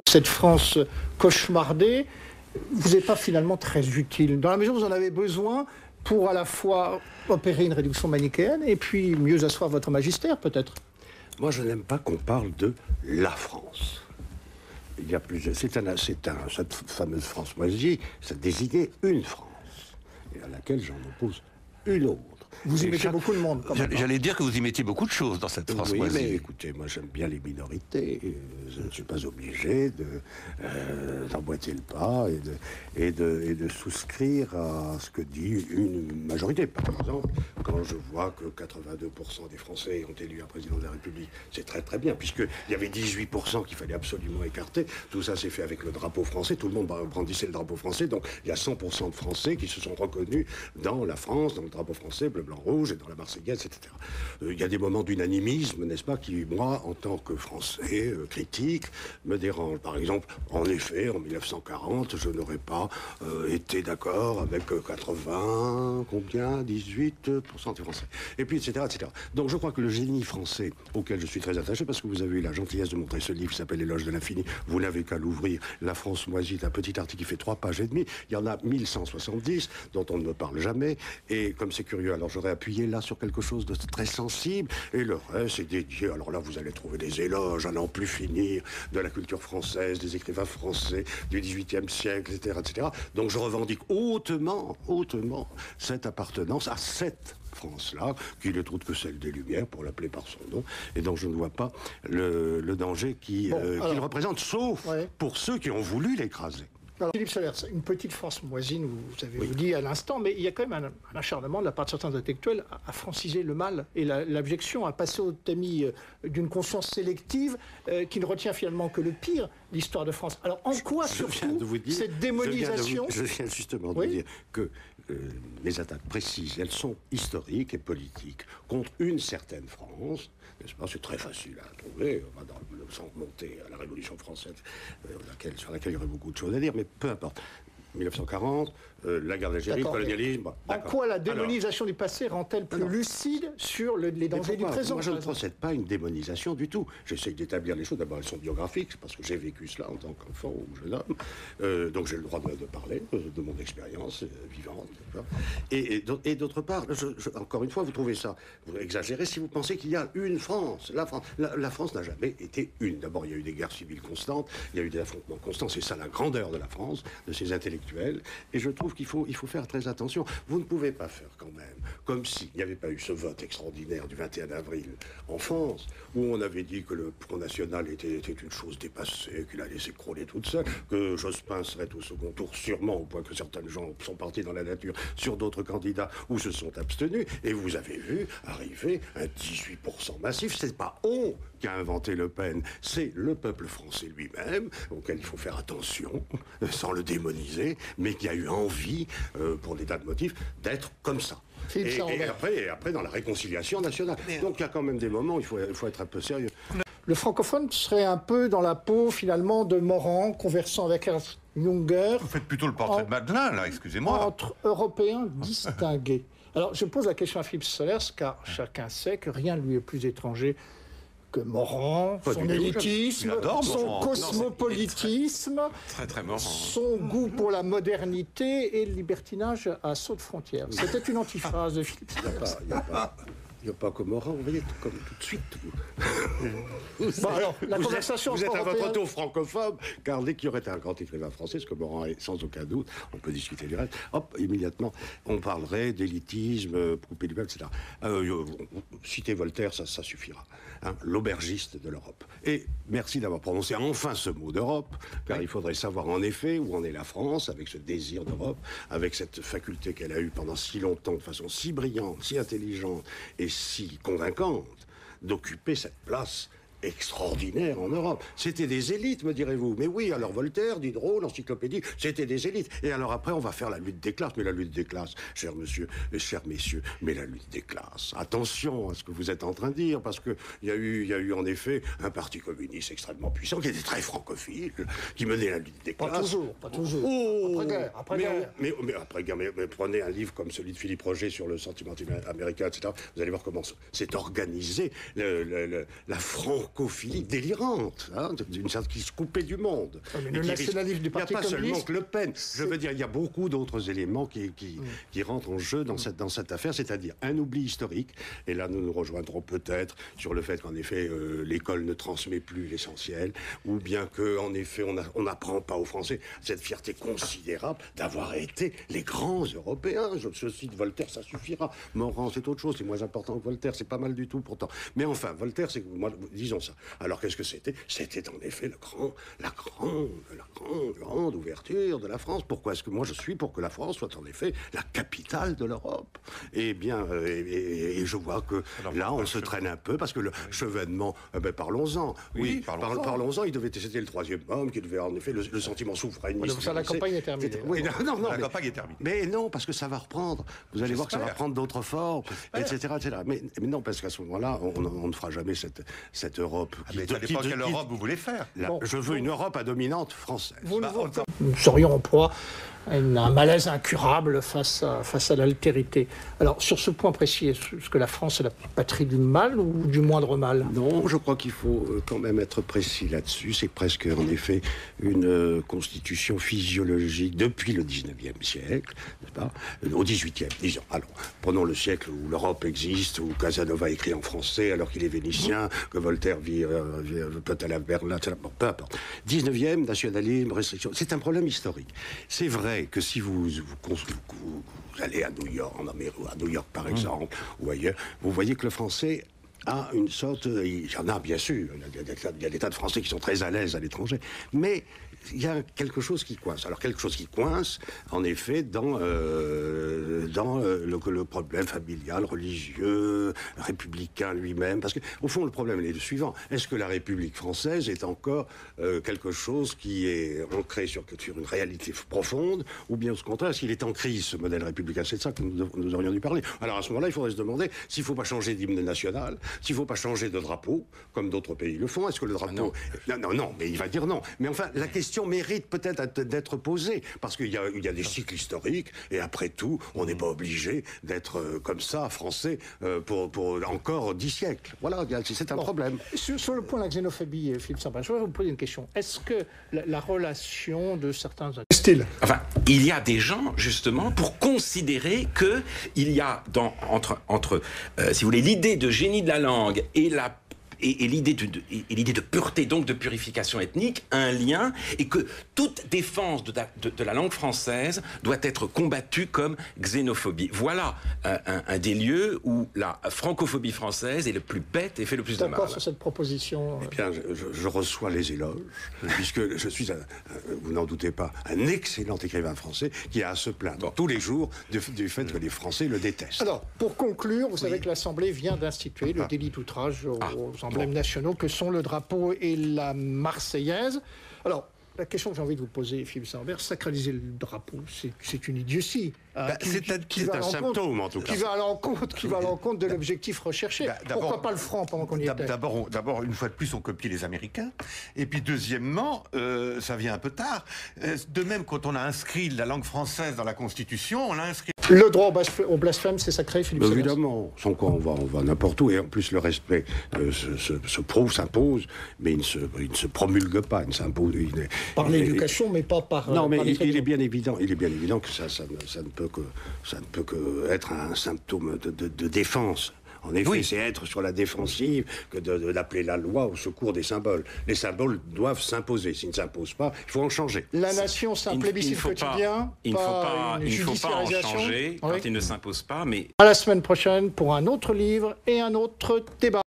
cette France cauchemardée vous n'est pas finalement très utile, dans la mesure où vous en avez besoin pour à la fois opérer une réduction manichéenne et puis mieux asseoir votre magistère, peut-être. Moi, je n'aime pas qu'on parle de la France. Il y a plusieurs. Cette fameuse France moisie, ça désignait une France, et à laquelle j'en oppose une autre. Vous y mettez beaucoup de monde, quand même. J'allais dire que vous y mettiez beaucoup de choses dans cette France moisie. Oui, mais écoutez, moi j'aime bien les minorités. Je ne suis pas obligé d'emboîter le pas et de souscrire à ce que dit une majorité. Par exemple, quand je vois que 82% des Français ont élu un président de la République, c'est très très bien, puisqu'il y avait 18% qu'il fallait absolument écarter. Tout ça s'est fait avec le drapeau français. Tout le monde brandissait le drapeau français. Donc il y a 100% de Français qui se sont reconnus dans la France, dans le drapeau français, bleu, blanc, rouge, et dans la Marseillaise, etc. Il y a des moments d'unanimisme, n'est-ce pas, qui, moi, en tant que Français critique, me dérangent. Par exemple, en effet, en 1940, je n'aurais pas été d'accord avec 18% des Français. Et puis, etc., etc. Donc, je crois que le génie français, auquel je suis très attaché, parce que vous avez eu la gentillesse de montrer ce livre qui s'appelle L'éloge de l'infini, vous n'avez qu'à l'ouvrir. La France moisie, un petit article qui fait 3 pages et demie. Il y en a 1170 dont on ne me parle jamais. Et comme c'est curieux, alors j'aurais appuyé là sur quelque chose de très sensible, et le reste est dédié. Alors là, vous allez trouver des éloges à n'en plus finir de la culture française, des écrivains français du XVIIIe siècle, etc., etc. Donc je revendique hautement cette appartenance à cette France-là, qui n'est autre que celle des Lumières, pour l'appeler par son nom, et donc je ne vois pas le danger qu'il représente, sauf pour ceux qui ont voulu l'écraser. Alors, Philippe Sollers, une petite France moisine, vous avez dit à l'instant, mais il y a quand même un acharnement de la part de certains intellectuels à franciser le mal et l'abjection, à passer au tamis d'une conscience sélective qui ne retient finalement que le pire, l'histoire de France. Alors en quoi surtout cette démonisation... Je viens justement de vous dire que les attaques précises, elles sont historiques et politiques contre une certaine France, n'est-ce pas? C'est très facile à trouver, on va sans remonter à la Révolution française, sur laquelle il y aurait beaucoup de choses à dire, mais peu importe. 1940, la guerre d'Algérie, le colonialisme... En quoi la démonisation du passé rend-elle plus lucide sur les dangers du présent? Moi, je ne procède pas à une démonisation du tout. J'essaye d'établir les choses. D'abord, elles sont biographiques, parce que j'ai vécu cela en tant qu'enfant ou jeune homme. Donc, j'ai le droit de parler de mon expérience vivante. Et d'autre part, encore une fois, vous trouvez ça vous exagérez si vous pensez qu'il y a une France. La France n'a jamais été une. D'abord, il y a eu des guerres civiles constantes, il y a eu des affrontements constants. C'est ça la grandeur de la France, de ses intellectuels. Et je trouve qu'il faut faire très attention. Vous ne pouvez pas faire quand même comme s'il n'y avait pas eu ce vote extraordinaire du 21 avril en France, où on avait dit que le Front National était une chose dépassée, qu'il allait s'écrouler toute seule, que Jospin serait au second tour sûrement, au point que certains gens sont partis dans la nature sur d'autres candidats ou se sont abstenus. Et vous avez vu arriver un 18% massif. C'est pas on qui a inventé Le Pen, c'est le peuple français lui-même, auquel il faut faire attention, sans le démoniser, mais qui a eu envie, pour des tas de motifs, d'être comme ça. Et après, dans la réconciliation nationale. Donc il y a quand même des moments où il faut être un peu sérieux. Le francophone serait un peu dans la peau, finalement, de Morand, conversant avec Ernst Junger. Vous faites plutôt le portrait de Madelin, là, excusez-moi. Entre Européens distingués. Alors, je pose la question à Philippe Sollers, car chacun sait que rien ne lui est plus étranger que Morand, son élitisme, son cosmopolitisme, son goût pour la modernité et le libertinage à saut de frontière. C'était une antiphrase de Philippe Sollers. Il n'y a pas que Morand, vous voyez, comme tout de suite. Alors, la conversation vous êtes à votre tour francophobe, car dès qu'il y aurait un grand écrivain français, ce que Morand est sans aucun doute, on peut discuter du reste, hop, immédiatement, on parlerait d'élitisme, poupée du peuple, etc. Citer Voltaire, ça suffira. Hein, l'aubergiste de l'Europe. Et merci d'avoir prononcé enfin ce mot d'Europe, car il faudrait savoir en effet où en est la France, avec ce désir d'Europe, avec cette faculté qu'elle a eue pendant si longtemps, de façon si brillante, si intelligente et si convaincante, d'occuper cette place extraordinaire en Europe. C'était des élites, me direz-vous. Mais oui, alors Voltaire, Diderot, l'encyclopédie, c'était des élites. Et alors après, on va faire la lutte des classes. Mais la lutte des classes, chers monsieur et chers messieurs, mais la lutte des classes. Attention à ce que vous êtes en train de dire, parce qu'il y a eu en effet un parti communiste extrêmement puissant, qui était très francophile, qui menait la lutte des classes. Pas toujours. Après-guerre. Mais après-guerre, mais prenez un livre comme celui de Philippe Roger sur le sentiment américain, etc. Vous allez voir comment c'est organisé, la franco francophilie délirante, d'une certaine qui se coupait du monde. Mais le nationalisme du Parti communiste... Il n'y a pas seulement que Le Pen. Je veux dire, il y a beaucoup d'autres éléments qui rentrent en jeu dans cette affaire, c'est-à-dire un oubli historique. Et là, nous nous rejoindrons peut-être sur le fait qu'en effet, l'école ne transmet plus l'essentiel, ou bien qu'en effet, on n'apprend pas aux Français cette fierté considérable d'avoir été les grands Européens. Je cite Voltaire, ça suffira. Morand, c'est autre chose, c'est moins important que Voltaire, c'est pas mal du tout pourtant. Mais enfin, Voltaire, disons ça. Alors qu'est-ce que c'était? C'était en effet la grande ouverture de la France. Pourquoi est-ce que moi je suis pour que la France soit en effet la capitale de l'Europe? Eh bien, et je vois que là, on se traîne un peu parce que le chevènement, parlons-en. Oui, parlons-en. C'était le troisième homme qui devait en effet le sentiment souverainiste. Ça, la campagne est terminée. Oui, non, la campagne est terminée. Mais non, parce que ça va reprendre. Vous allez voir que ça va prendre d'autres formes, etc. Mais non, parce qu'à ce moment-là, on ne fera jamais cette Europe. Mais ça dépend quelle Europe vous voulez faire. Je veux une Europe à dominante française. Nous serions en proie à un malaise incurable face à l'altérité. Alors, sur ce point précis, est-ce que la France est la patrie du mal ou du moindre mal? Non, je crois qu'il faut quand même être précis là-dessus. C'est presque, en effet, une constitution physiologique depuis le 19e siècle, n'est-ce pas? Au 18e, disons. Alors, prenons le siècle où l'Europe existe, où Casanova écrit en français alors qu'il est vénitien, que Voltaire vit peut-être à Berlin, peu importe. 19e, nationalisme, restriction. C'est un problème historique. C'est vrai que si vous allez à New York par exemple, ou ailleurs, vous voyez que le français a une sorte... Il y en a bien sûr, il y a des tas de Français qui sont très à l'aise à l'étranger, mais il y a quelque chose qui coince. Alors quelque chose qui coince, en effet, dans le problème familial, religieux, républicain lui-même, parce que au fond le problème est le suivant: est-ce que la République française est encore quelque chose qui est ancré sur une réalité profonde, ou bien au contraire, est-ce qu'il est en crise, ce modèle républicain? C'est de ça que nous aurions dû parler. Alors à ce moment-là, il faudrait se demander s'il ne faut pas changer d'hymne national, s'il ne faut pas changer de drapeau, comme d'autres pays le font. Est-ce que le drapeau... Non, mais il va dire non. Mais enfin, la question mérite peut-être d'être posée, parce qu'il y a des cycles historiques, et après tout, on n'est pas obligé d'être comme ça, français, pour encore 10 siècles. Voilà, c'est un problème. Sur le point de la xénophobie, Philippe Saint-Pain, je vais vous poser une question. Est-ce que la relation de certains... Enfin, il y a des gens, justement, pour considérer qu'il y a entre si vous voulez, l'idée de génie de la langue et l'idée de pureté, donc de purification ethnique, un lien, et que toute défense de la langue française doit être combattue comme xénophobie. Voilà un des lieux où la francophobie française est le plus bête et fait le plus de mal. D'accord sur cette proposition. Eh bien, je reçois les éloges, puisque je suis, vous n'en doutez pas, un excellent écrivain français qui a à se plaindre tous les jours du fait que les Français le détestent. Alors, pour conclure, vous savez que l'Assemblée vient d'instituer le délit d'outrage aux emblèmes nationaux que sont le drapeau et la Marseillaise. Alors, la question que j'ai envie de vous poser, Philippe Saint-Pain, sacraliser le drapeau, c'est une idiotie. C'est un symptôme, en tout cas. Qui va à l'encontre de l'objectif recherché. Pourquoi pas le franc pendant qu'on y était? D'abord, une fois de plus, on copie les Américains. Et puis, deuxièmement, ça vient un peu tard. De même, quand on a inscrit la langue française dans la Constitution, on l'a inscrit... Le droit au blasphème, c'est sacré, Philippe Saint-Pain? Évidemment. Sans quoi, on va n'importe où. Et en plus, le respect se prouve, s'impose, mais il ne se promulgue pas, il ne s'impose. Par l'éducation, mais pas par... Non, mais il est bien évident que ça ne peut que être un symptôme de défense. En effet, c'est être sur la défensive que d'appeler la loi au secours des symboles. Les symboles doivent s'imposer. S'ils ne s'imposent pas, il faut en changer. La nation, c'est un plébiscite quotidien. Il ne faut pas en changer quand il ne s'impose pas. Mais... À la semaine prochaine pour un autre livre et un autre débat.